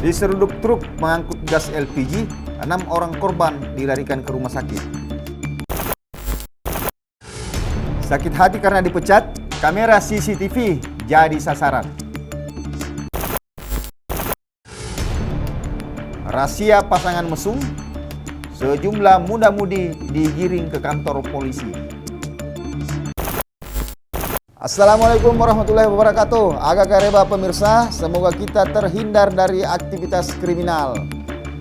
Diseruduk truk mengangkut gas LPG, 6 orang korban dilarikan ke rumah sakit. Sakit hati karena dipecat, kamera CCTV jadi sasaran. Rahasia pasangan mesum, sejumlah muda-mudi digiring ke kantor polisi. Assalamualaikum warahmatullahi wabarakatuh. Agak kareba pemirsa, semoga kita terhindar dari aktivitas kriminal.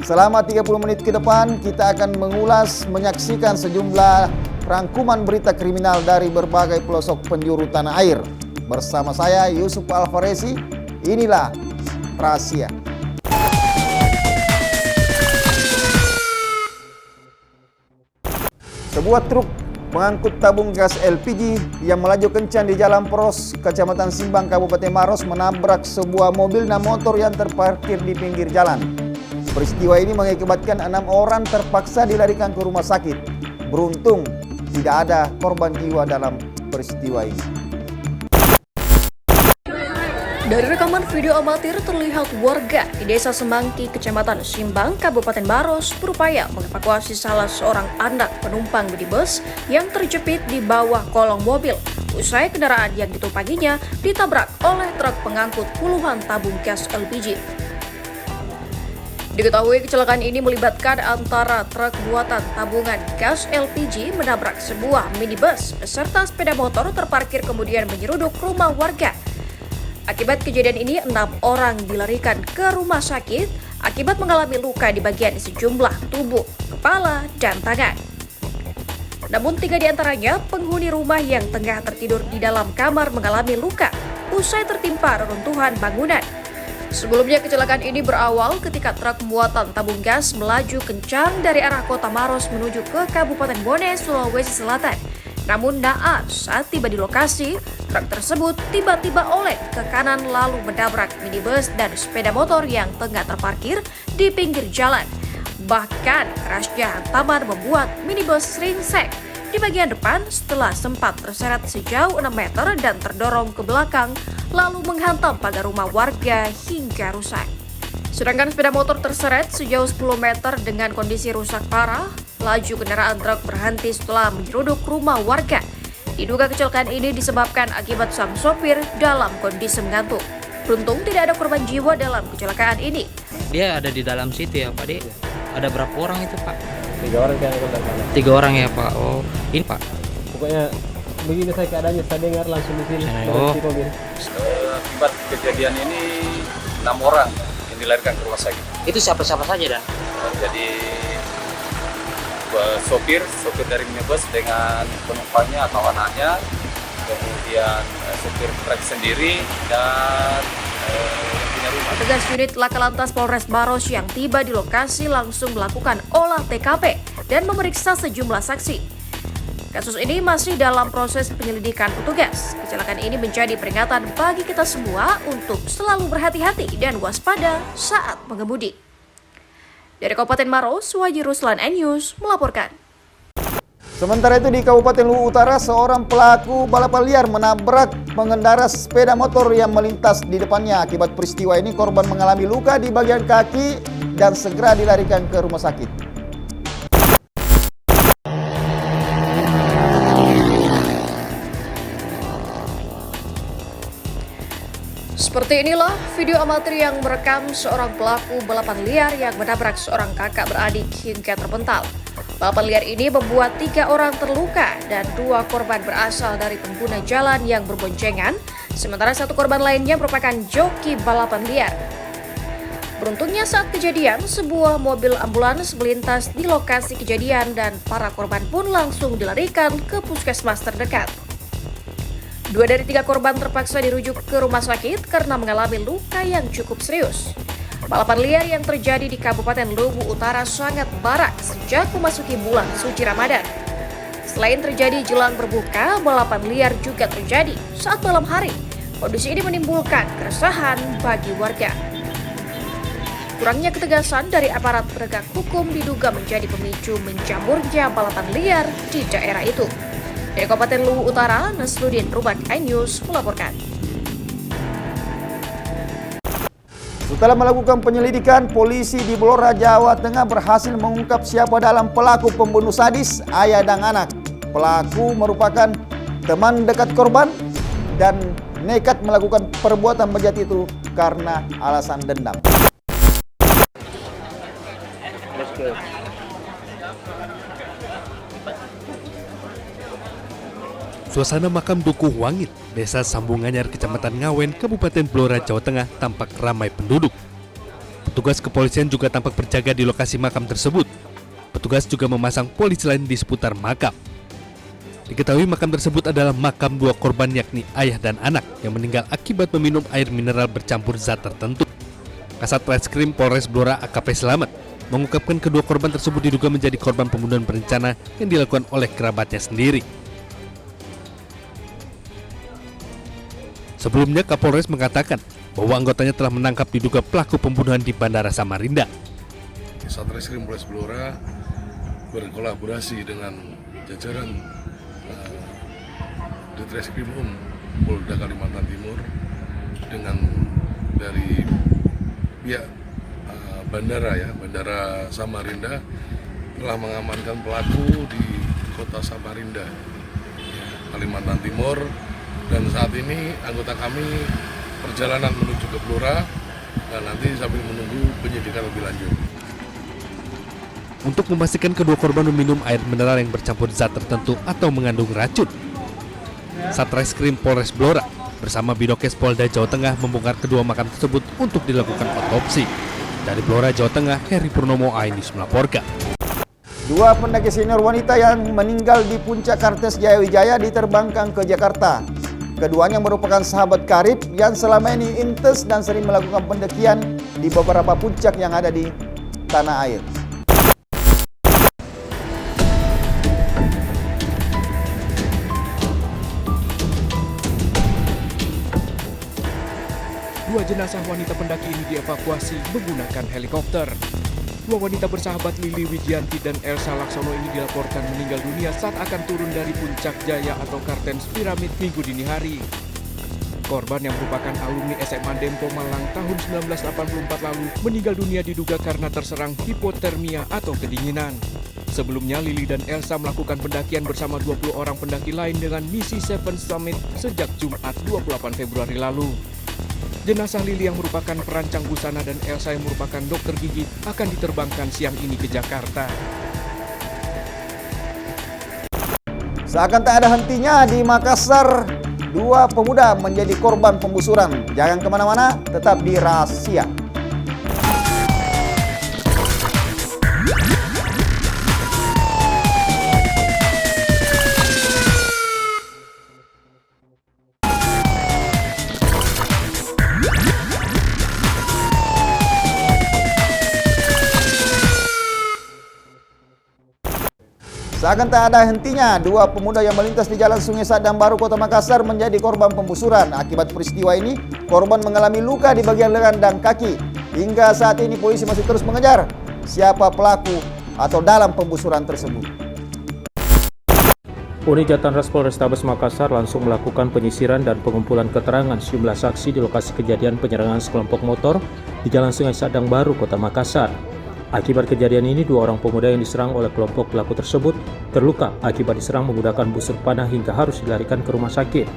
Selama 30 menit ke depan kita akan mengulas, menyaksikan sejumlah rangkuman berita kriminal dari berbagai pelosok penjuru tanah air. Bersama saya Yusuf Alfaresi, inilah Rahasia. Sebuah truk mengangkut tabung gas LPG yang melaju kencang di Jalan Pros, Kecamatan Simbang, Kabupaten Maros menabrak sebuah mobil dan motor yang terparkir di pinggir jalan. Peristiwa ini mengakibatkan 6 orang terpaksa dilarikan ke rumah sakit. Beruntung tidak ada korban jiwa dalam peristiwa ini. Dari rekaman video amatir terlihat warga di Desa Semangki, Kecamatan Simbang, Kabupaten Maros berupaya mengevakuasi salah seorang anak penumpang minibus yang terjepit di bawah kolong mobil usai kendaraan yang ditumpanginya ditabrak oleh truk pengangkut puluhan tabung gas LPG. Diketahui kecelakaan ini melibatkan antara truk buatan tabungan gas LPG menabrak sebuah minibus beserta sepeda motor terparkir kemudian menyeruduk rumah warga. Akibat kejadian ini, 6 orang dilarikan ke rumah sakit akibat mengalami luka di bagian sejumlah tubuh, kepala, dan tangan. Namun 3 diantaranya penghuni rumah yang tengah tertidur di dalam kamar mengalami luka usai tertimpa reruntuhan bangunan. Sebelumnya kecelakaan ini berawal ketika truk muatan tabung gas melaju kencang dari arah kota Maros menuju ke Kabupaten Bone, Sulawesi Selatan. Namun naas saat tiba di lokasi, truk tersebut tiba-tiba oleng ke kanan lalu menabrak minibus dan sepeda motor yang tengah terparkir di pinggir jalan. Bahkan kerasnya hantaman membuat minibus ringsek di bagian depan setelah sempat terseret sejauh 6 meter dan terdorong ke belakang lalu menghantam pagar rumah warga hingga rusak. Sedangkan sepeda motor terseret sejauh 10 meter dengan kondisi rusak parah. Laju kendaraan truk berhenti setelah menyeruduk rumah warga. Diduga kecelakaan ini disebabkan akibat sang sopir dalam kondisi mengantuk. Beruntung tidak ada korban jiwa dalam kecelakaan ini. Dia ada di dalam situ ya Pak. Ada berapa orang itu Pak? 3 orang kayaknya. 3 orang ya Pak. Oh ini Pak. Pokoknya begini saya keadaannya, saya dengar langsung di sini. Oh. Akibat kejadian ini 6 orang yang dilarikan ke rumah sakit. Itu siapa-siapa saja dan? Jadi sopir dari minibus dengan penumpangnya atau anaknya, kemudian sopir truk sendiri dan yang punya rumah. Petugas unit Laka Lantas Polres Maros yang tiba di lokasi langsung melakukan olah TKP dan memeriksa sejumlah saksi. Kasus ini masih dalam proses penyelidikan petugas. Kecelakaan ini menjadi peringatan bagi kita semua untuk selalu berhati-hati dan waspada saat mengemudi. Dari Kabupaten Maros, Wahyu Ruslan, N-News melaporkan. Sementara itu di Kabupaten Luwu Utara, seorang pelaku balapan liar menabrak pengendara sepeda motor yang melintas di depannya. Akibat peristiwa ini korban mengalami luka di bagian kaki dan segera dilarikan ke rumah sakit. Seperti inilah video amatir yang merekam seorang pelaku balapan liar yang menabrak seorang kakak beradik hingga terpental. Balapan liar ini membuat 3 orang terluka dan 2 korban berasal dari pengguna jalan yang berboncengan, sementara 1 korban lainnya merupakan joki balapan liar. Beruntungnya saat kejadian, sebuah mobil ambulans melintas di lokasi kejadian dan para korban pun langsung dilarikan ke puskesmas terdekat. 2 dari 3 korban terpaksa dirujuk ke rumah sakit karena mengalami luka yang cukup serius. Balapan liar yang terjadi di Kabupaten Luwu Utara sangat marak sejak memasuki bulan suci Ramadan. Selain terjadi jelang berbuka, balapan liar juga terjadi saat malam hari. Kondisi ini menimbulkan keresahan bagi warga. Kurangnya ketegasan dari aparat penegak hukum diduga menjadi pemicu menjamurnya balapan liar di daerah itu. Dari Kabupaten Luwu Utara, Nasruddin Ruban, N-News melaporkan. Setelah melakukan penyelidikan, polisi di Blora, Jawa Tengah berhasil mengungkap siapa dalam pelaku pembunuh sadis ayah dan anak. Pelaku merupakan teman dekat korban dan nekat melakukan perbuatan bejat itu karena alasan dendam. Suasana makam Dukuh Wangit, Desa Sambunganyar, Kecamatan Ngawen, Kabupaten Blora, Jawa Tengah tampak ramai penduduk. Petugas kepolisian juga tampak berjaga di lokasi makam tersebut. Petugas juga memasang polisi lain di seputar makam. Diketahui makam tersebut adalah makam dua korban yakni ayah dan anak yang meninggal akibat meminum air mineral bercampur zat tertentu. Kasat Reskrim Polres Blora AKP Selamat mengungkapkan kedua korban tersebut diduga menjadi korban pembunuhan berencana yang dilakukan oleh kerabatnya sendiri. Sebelumnya Kapolres mengatakan bahwa anggotanya telah menangkap diduga pelaku pembunuhan di Bandara Samarinda. Satreskrim Polres Blora berkolaborasi dengan jajaran Ditreskrim Polda Kalimantan Timur dengan dari pihak Bandara Samarinda telah mengamankan pelaku di kota Samarinda, Kalimantan Timur. Dan saat ini anggota kami perjalanan menuju ke Blora dan nanti sambil menunggu penyidikan lebih lanjut. Untuk memastikan kedua korban meminum air mineral yang bercampur zat tertentu atau mengandung racun, Satreskrim Polres Blora bersama Bidokes Polda Jawa Tengah membongkar kedua makam tersebut untuk dilakukan otopsi. Dari Blora, Jawa Tengah, Heri Purnomo, iNews melaporkan. Dua pendaki senior wanita yang meninggal di puncak Kartens Jaya Wijaya diterbangkan ke Jakarta. Keduanya merupakan sahabat karib yang selama ini intens dan sering melakukan pendakian di beberapa puncak yang ada di tanah air. Dua jenazah wanita pendaki ini dievakuasi menggunakan helikopter. Dua wanita bersahabat Lili Widianti dan Elsa Laksono ini dilaporkan meninggal dunia saat akan turun dari puncak Jaya atau Kartens Piramid Minggu dini hari. Korban yang merupakan alumni SMA Dempo Malang tahun 1984 lalu meninggal dunia diduga karena terserang hipotermia atau kedinginan. Sebelumnya Lili dan Elsa melakukan pendakian bersama 20 orang pendaki lain dengan misi Seven Summit sejak Jumat 28 Februari lalu. Jenazah Lili yang merupakan perancang busana dan Elsa yang merupakan dokter gigi akan diterbangkan siang ini ke Jakarta. Seakan tak ada hentinya di Makassar, dua pemuda menjadi korban penggusuran. Jangan kemana-mana, tetap di Rahasia. Seakan tak ada hentinya, dua pemuda yang melintas di Jalan Sungai Sadang Baru, Kota Makassar menjadi korban penggusuran. Akibat peristiwa ini, korban mengalami luka di bagian lengan dan kaki. Hingga saat ini polisi masih terus mengejar siapa pelaku atau dalam penggusuran tersebut. Unit Jatanras Polrestabes Makassar langsung melakukan penyisiran dan pengumpulan keterangan sejumlah saksi di lokasi kejadian penyerangan sekelompok motor di Jalan Sungai Sadang Baru, Kota Makassar. Akibat kejadian ini, dua orang pemuda yang diserang oleh kelompok pelaku tersebut terluka akibat diserang menggunakan busur panah hingga harus dilarikan ke rumah sakit.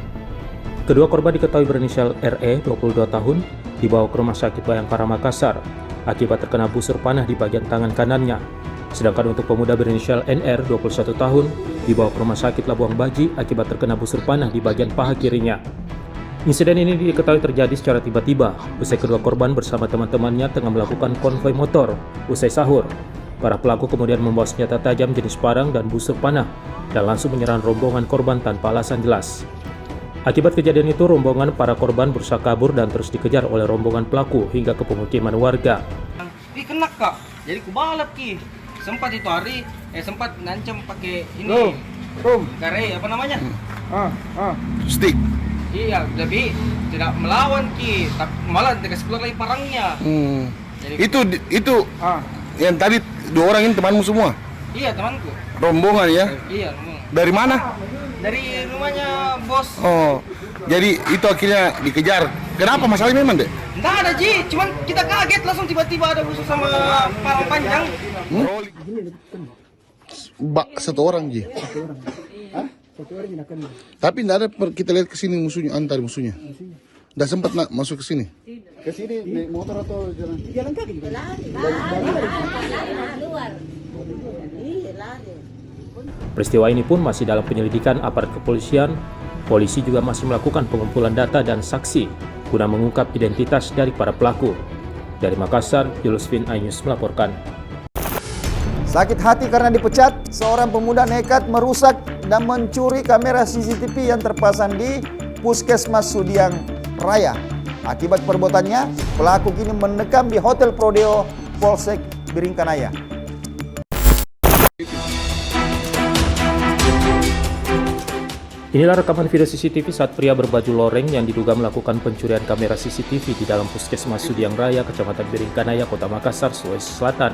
Kedua korban diketahui berinisial RE, 22 tahun, dibawa ke rumah sakit Bayangkara Makassar akibat terkena busur panah di bagian tangan kanannya. Sedangkan untuk pemuda berinisial NR, 21 tahun, dibawa ke rumah sakit Labuang Baji akibat terkena busur panah di bagian paha kirinya. Insiden ini diketahui terjadi secara tiba-tiba usai kedua korban bersama teman-temannya tengah melakukan konvoi motor usai sahur. Para pelaku kemudian membawa senjata tajam jenis parang dan busur panah dan langsung menyerang rombongan korban tanpa alasan jelas. Akibat kejadian itu, rombongan para korban berusaha kabur dan terus dikejar oleh rombongan pelaku hingga ke pemukiman warga. Kena kak, jadi kubalap ki. Sempat itu hari, sempat ngancem pakai ini. Kare apa namanya? Stick. Iya, tapi tidak melawan ki, malah dikasih keluar lagi parangnya. Jadi, Itu yang tadi dua orang ini temanmu semua? iya temanku. Rombongan ya? Iya. Dari mana? Dari rumahnya bos. Oh, jadi itu akhirnya dikejar Kenapa masalahnya memang, Dek? Enggak ada Ji, cuman kita kaget langsung tiba-tiba ada musuh sama parang panjang. Satu orang, Ji. Tapi enggak ada kita lihat ke sini musuhnya, antar musuhnya. Enggak sempat nak masuk ke sini. Ke sini naik motor atau jalan? Jalan kaki juga. Luar. Peristiwa ini pun masih dalam penyelidikan aparat kepolisian. Polisi juga masih melakukan pengumpulan data dan saksi guna mengungkap identitas dari para pelaku. Dari Makassar, Julusvin Ainus melaporkan. Sakit hati karena dipecat, seorang pemuda nekat merusak dan mencuri kamera CCTV yang terpasang di Puskesmas Sudiang Raya. Akibat perbuatannya, pelaku kini mendekam di Hotel Prodeo Polsek Biringkanaya. Inilah rekaman video CCTV saat pria berbaju loreng yang diduga melakukan pencurian kamera CCTV di dalam Puskesmas Sudiang Raya, Kecamatan Biringkanaya, Kota Makassar, Sulawesi Selatan.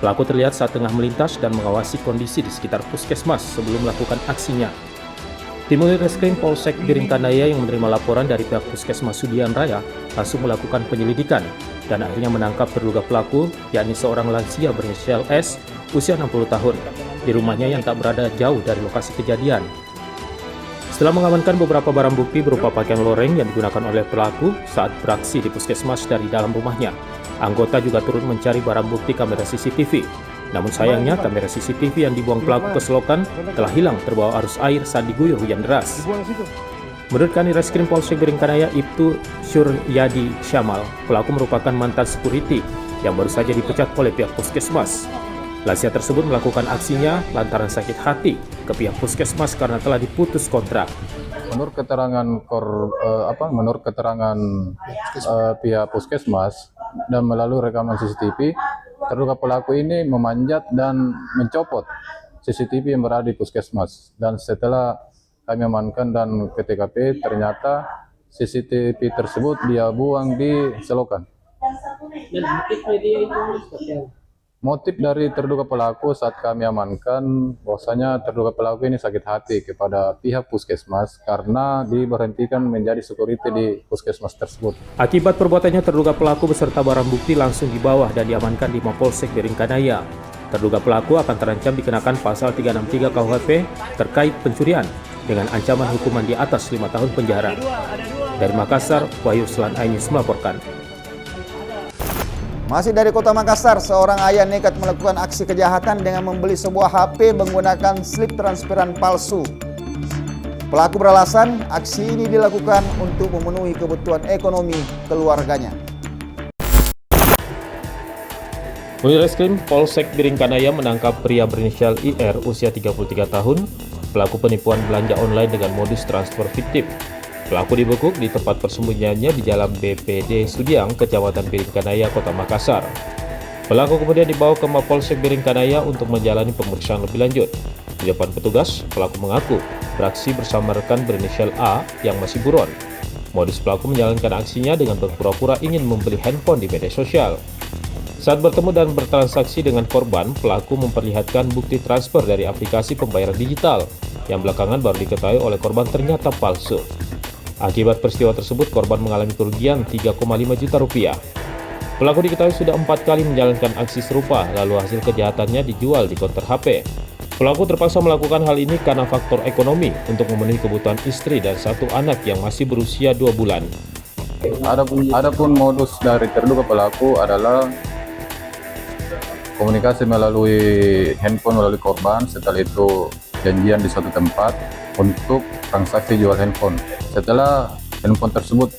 Pelaku terlihat saat tengah melintas dan mengawasi kondisi di sekitar puskesmas sebelum melakukan aksinya. Tim unit reskrim Polsek Biringkanaya yang menerima laporan dari pihak Puskesmas Sudiang Raya langsung melakukan penyelidikan dan akhirnya menangkap terduga pelaku, yakni seorang lansia berinisial S, usia 60 tahun, di rumahnya yang tak berada jauh dari lokasi kejadian. Setelah mengamankan beberapa barang bukti berupa pakaian loreng yang digunakan oleh pelaku saat beraksi di puskesmas dari dalam rumahnya, anggota juga turun mencari barang bukti kamera CCTV. Namun sayangnya kamera CCTV yang dibuang pelaku ke selokan telah hilang terbawa arus air saat diguyur hujan deras. Menurut Kanit Reskrim Polsek Biringkanaya Ibtu Suryadi Syamal, pelaku merupakan mantan security yang baru saja dipecat oleh pihak puskesmas. Lansia tersebut melakukan aksinya lantaran sakit hati ke pihak puskesmas karena telah diputus kontrak. Menurut keterangan pihak puskesmas dan melalui rekaman CCTV, terduga pelaku ini memanjat dan mencopot CCTV yang berada di puskesmas. Dan setelah kami amankan dan ke TKP, ternyata CCTV tersebut dia buang di selokan. Motif dari terduga pelaku saat kami amankan, bahwasanya terduga pelaku ini sakit hati kepada pihak puskesmas karena diberhentikan menjadi security di puskesmas tersebut. Akibat perbuatannya, terduga pelaku beserta barang bukti langsung dibawa dan diamankan di Mapolsek Biringkanaya. Terduga pelaku akan terancam dikenakan pasal 363 KUHP terkait pencurian dengan ancaman hukuman di atas 5 tahun penjara. Dari Makassar, Wahyu Ruslan Ainus melaporkan. Masih dari Kota Makassar, seorang ayah nekat melakukan aksi kejahatan dengan membeli sebuah HP menggunakan slip transferan palsu. Pelaku beralasan aksi ini dilakukan untuk memenuhi kebutuhan ekonomi keluarganya. Unit Reskrim Polsek Biringkanaya menangkap pria berinisial IR usia 33 tahun, pelaku penipuan belanja online dengan modus transfer fiktif. Pelaku dibekuk di tempat persembunyiannya di Jalan BPD Sudiang, Kecamatan Biringkanaya, Kota Makassar. Pelaku kemudian dibawa ke Mapolsek Biringkanaya untuk menjalani pemeriksaan lebih lanjut. Di depan petugas, pelaku mengaku beraksi bersama rekan berinisial A yang masih buron. Modus pelaku menjalankan aksinya dengan berpura-pura ingin membeli handphone di media sosial. Saat bertemu dan bertransaksi dengan korban, pelaku memperlihatkan bukti transfer dari aplikasi pembayaran digital yang belakangan baru diketahui oleh korban ternyata palsu. Akibat peristiwa tersebut, korban mengalami kerugian 3,5 juta rupiah. Pelaku diketahui sudah 4 kali menjalankan aksi serupa, lalu hasil kejahatannya dijual di konter HP. Pelaku terpaksa melakukan hal ini karena faktor ekonomi untuk memenuhi kebutuhan istri dan satu anak yang masih berusia 2 bulan. Adapun modus dari terduga pelaku adalah komunikasi melalui handphone melalui korban, setelah itu janjian di suatu tempat untuk transaksi jual handphone. Setelah handphone tersebut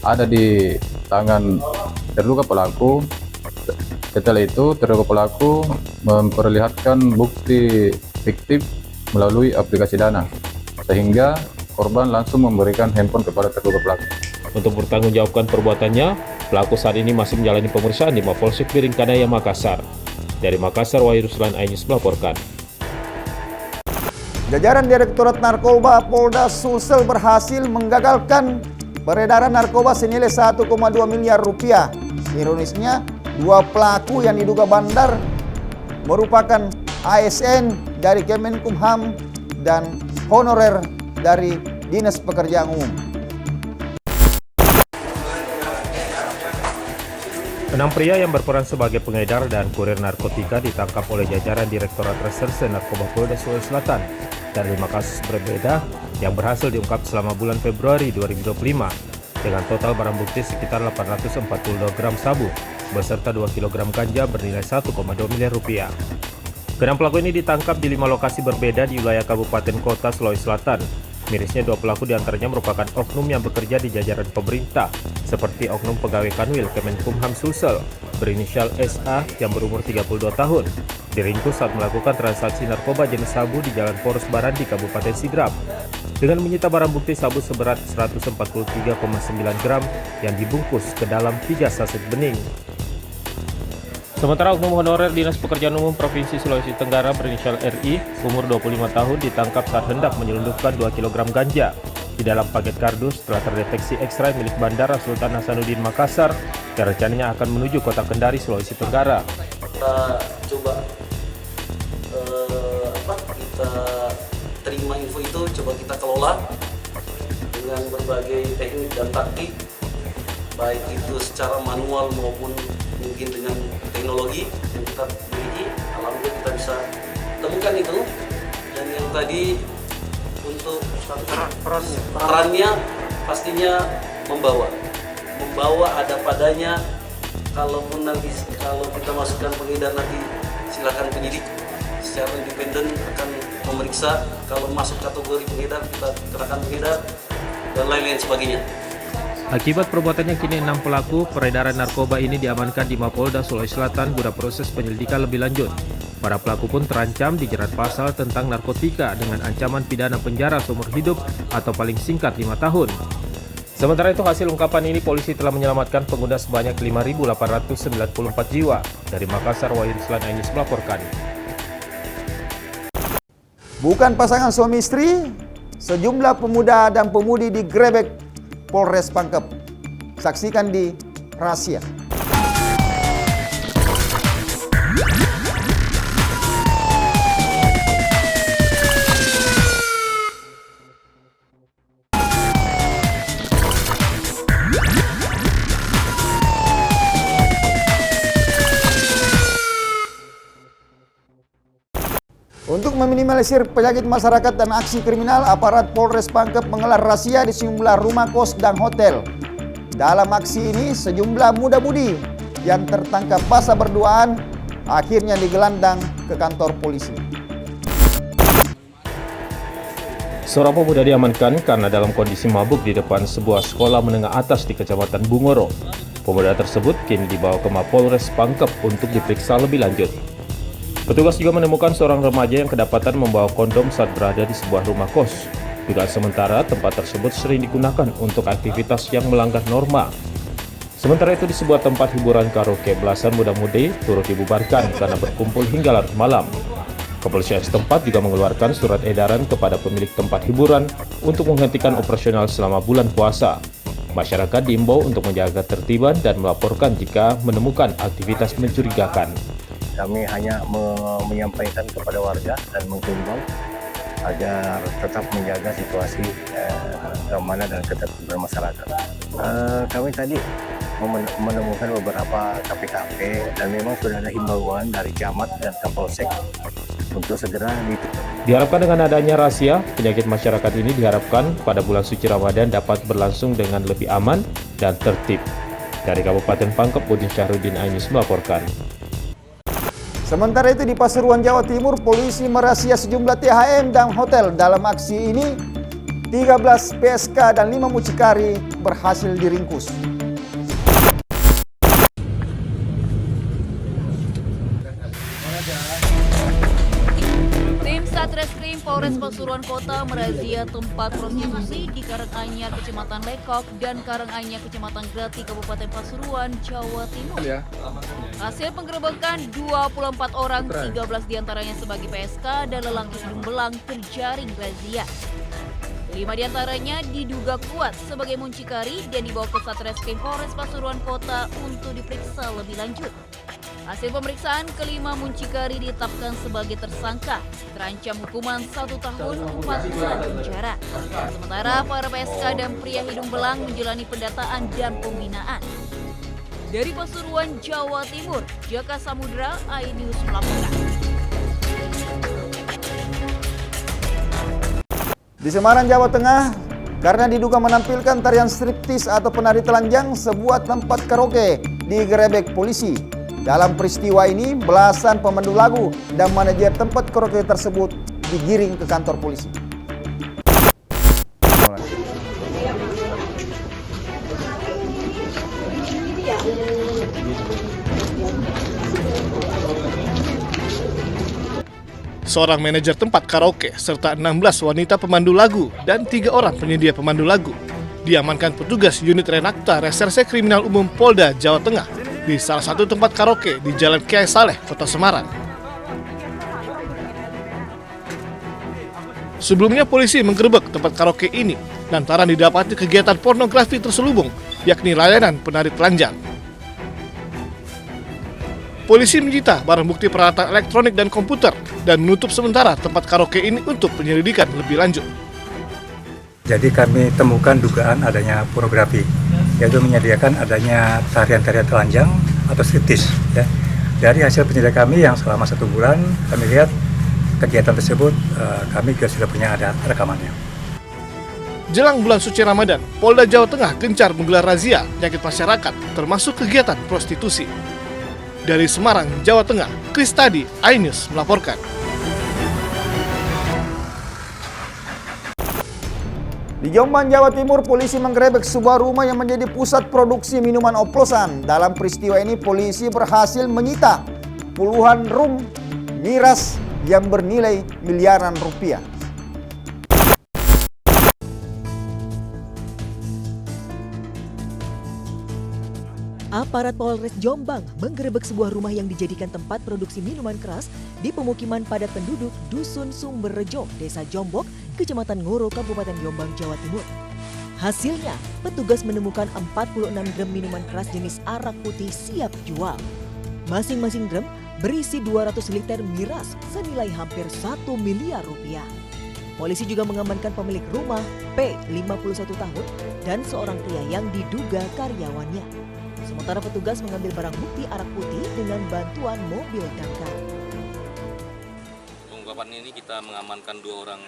ada di tangan terduga pelaku, setelah itu terduga pelaku memperlihatkan bukti fiktif melalui aplikasi Dana, sehingga korban langsung memberikan handphone kepada terduga pelaku. Untuk bertanggungjawabkan perbuatannya, pelaku saat ini masih menjalani pemeriksaan di Mapolsek Biringkanaya, Makassar. Dari Makassar, Wahyu Ruslan Ainus melaporkan. Jajaran Direktorat Narkoba Polda Sulsel berhasil menggagalkan peredaran narkoba senilai 1,2 miliar rupiah. Ironisnya, dua pelaku yang diduga bandar merupakan ASN dari Kemenkumham dan honorer dari Dinas Pekerjaan Umum. 6 pria yang berperan sebagai pengedar dan kurir narkotika ditangkap oleh jajaran Direktorat Reserse Narkoba Polda Sulawesi Selatan dari 5 kasus berbeda yang berhasil diungkap selama bulan Februari 2025 dengan total barang bukti sekitar 842 gram sabu beserta 2 kg ganja bernilai 1,2 miliar rupiah. Keenam pelaku ini ditangkap di 5 lokasi berbeda di wilayah Kabupaten Kota Sulawesi Selatan. Mirisnya 2 pelaku diantaranya merupakan oknum yang bekerja di jajaran pemerintah, seperti oknum pegawai Kanwil Kemenkumham Sulsel, berinisial SA yang berumur 32 tahun, diringkus saat melakukan transaksi narkoba jenis sabu di Jalan Poros Barat di Kabupaten Sidrap, dengan menyita barang bukti sabu seberat 143,9 gram yang dibungkus ke dalam 3 saset bening. Sementara oknum honorer Dinas Pekerjaan Umum Provinsi Sulawesi Tenggara berinisial RI, umur 25 tahun, ditangkap saat hendak menyelundupkan 2 kg ganja di dalam paket kardus setelah terdeteksi ekstrai milik Bandara Sultan Hasanuddin Makassar yang rencananya akan menuju kota Kendari, Sulawesi Tenggara. Kita coba kita terima info itu, coba kita kelola dengan berbagai teknik dan taktik, baik itu secara manual maupun mungkin dengan teknologi yang kita miliki. Alhamdulillah kita bisa temukan itu. Dan yang tadi untuk perannya pastinya membawa ada padanya. Kalaupun nanti kalau kita masukkan pengedar, nanti silakan penyidik secara independen akan memeriksa. Kalau masuk kategori pengedar, kita kenakan pengedar dan lain-lain sebagainya. Akibat perbuatannya, kini 6 pelaku peredaran narkoba ini diamankan di Mapolda Sulawesi Selatan guna proses penyelidikan lebih lanjut. Para pelaku pun terancam dijerat pasal tentang narkotika dengan ancaman pidana penjara seumur hidup atau paling singkat 5 tahun. Sementara itu, hasil ungkapan ini polisi telah menyelamatkan pengguna sebanyak 5.894 jiwa. Dari Makassar, Wahyu Ruslan Ainis melaporkan. Bukan pasangan suami istri, sejumlah pemuda dan pemudi digrebek Polres Pangkep. Saksikan di Rahasia. Untuk meminimalisir penyakit masyarakat dan aksi kriminal, aparat Polres Pangkep menggelar razia di sejumlah rumah kos dan hotel. Dalam aksi ini, sejumlah muda-mudi yang tertangkap basah berduaan akhirnya digelandang ke kantor polisi. Seorang pemuda diamankan karena dalam kondisi mabuk di depan sebuah sekolah menengah atas di Kecamatan Bungoro. Pemuda tersebut kini dibawa ke Mapolres Pangkep untuk diperiksa lebih lanjut. Petugas juga menemukan seorang remaja yang kedapatan membawa kondom saat berada di sebuah rumah kos. Dugaan sementara, tempat tersebut sering digunakan untuk aktivitas yang melanggar norma. Sementara itu, di sebuah tempat hiburan karaoke, belasan muda-mudi turut dibubarkan karena berkumpul hingga larut malam. Kepolisian setempat juga mengeluarkan surat edaran kepada pemilik tempat hiburan untuk menghentikan operasional selama bulan puasa. Masyarakat diimbau untuk menjaga ketertiban dan melaporkan jika menemukan aktivitas mencurigakan. Kami hanya menyampaikan kepada warga dan menghimbau agar tetap menjaga situasi keamanan dan ketertiban masyarakat. Kami tadi menemukan beberapa kafe-kafe dan memang sudah ada himbauan dari Camat dan Kapolsek untuk segera ditutup. Diharapkan dengan adanya razia, penyakit masyarakat ini diharapkan pada bulan suci Ramadan dapat berlangsung dengan lebih aman dan tertib. Dari Kabupaten Pangkep, Budin Syahrudin Ainis melaporkan. Sementara itu di Pasuruan, Jawa Timur, polisi merazia sejumlah THM dan hotel. Dalam aksi ini, 13 PSK dan 5 mucikari berhasil diringkus. Tim Satreskrim Polres Pasuruan Kota merazia tempat prostitusi di Karanganyar, Kecamatan Lekok, dan Karanganyar, Kecamatan Grati, Kabupaten Pasuruan, Jawa Timur. Hasil penggerebekan 24 orang, 13 diantaranya sebagai PSK dan lelaki hidung belang terjaring razia. 5 diantaranya diduga kuat sebagai muncikari dan dibawa ke Satreskrim Polres Pasuruan Kota untuk diperiksa lebih lanjut. Hasil pemeriksaan, kelima muncikari ditetapkan sebagai tersangka, terancam hukuman 1 tahun 4 bulan penjara. Sementara para PSK dan pria hidung belang menjalani pendataan dan pembinaan. Dari Pasuruan, Jawa Timur, Jaka Samudra, iNews melaporkan. Di Semarang, Jawa Tengah, karena diduga menampilkan tarian striptis atau penari telanjang, sebuah tempat karaoke digerebek polisi. Dalam peristiwa ini, belasan pemandu lagu dan manajer tempat karaoke tersebut digiring ke kantor polisi. Seorang manajer tempat karaoke serta 16 wanita pemandu lagu dan 3 orang penyedia pemandu lagu diamankan petugas unit Renakta Reserse Kriminal Umum Polda Jawa Tengah di salah satu tempat karaoke di Jalan Kiai Saleh, Kota Semarang. Sebelumnya polisi menggerebek tempat karaoke ini lantaran didapati kegiatan pornografi terselubung, yakni layanan penari telanjang. Polisi menyita barang bukti peralatan elektronik dan komputer dan menutup sementara tempat karaoke ini untuk penyelidikan lebih lanjut. Jadi kami temukan dugaan adanya pornografi, yaitu menyediakan adanya tarian-tarian telanjang atau striptis. Ya. Dari hasil penyelidikan kami yang selama 1 bulan, kami lihat kegiatan tersebut kami juga sudah punya ada rekamannya. Jelang bulan suci Ramadan, Polda Jawa Tengah gencar menggelar razia penyakit masyarakat, termasuk kegiatan prostitusi. Dari Semarang, Jawa Tengah, Kristadi, iNews melaporkan. Di Jombang, Jawa Timur, polisi menggerebek sebuah rumah yang menjadi pusat produksi minuman oplosan. Dalam peristiwa ini, polisi berhasil menyita puluhan rum miras yang bernilai miliaran rupiah. Aparat Polres Jombang menggerebek sebuah rumah yang dijadikan tempat produksi minuman keras di pemukiman padat penduduk Dusun Sumberrejo, Desa Jombok, Kecamatan Ngoro, Kabupaten Jombang, Jawa Timur. Hasilnya, petugas menemukan 46 drum minuman keras jenis arak putih siap jual. Masing-masing drum berisi 200 liter miras senilai hampir 1 miliar rupiah. Polisi juga mengamankan pemilik rumah P, 51 tahun, dan seorang pria yang diduga karyawannya. Sementara petugas mengambil barang bukti arak putih dengan bantuan mobil damkar. Pengungkapan ini kita mengamankan 2 orang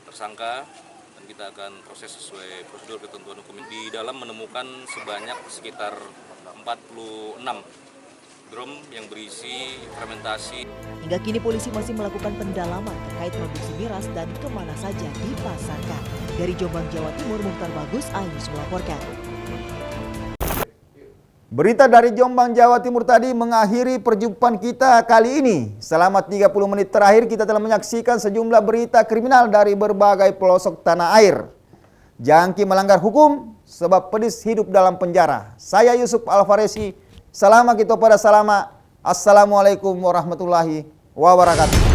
tersangka dan kita akan proses sesuai prosedur ketentuan hukum. Di dalam menemukan sekitar 46 drum yang berisi fermentasi. Hingga kini polisi masih melakukan pendalaman terkait produksi miras dan kemana saja dipasarkan. Dari Jombang, Jawa Timur, Mukhtar Bagus, iNews melaporkan. Berita dari Jombang, Jawa Timur tadi mengakhiri perjumpaan kita kali ini. Selama 30 menit terakhir kita telah menyaksikan sejumlah berita kriminal dari berbagai pelosok tanah air. Jangki melanggar hukum sebab pedis hidup dalam penjara. Saya Yusuf Alfaresi. Salama kita pada salama. Assalamualaikum warahmatullahi wabarakatuh.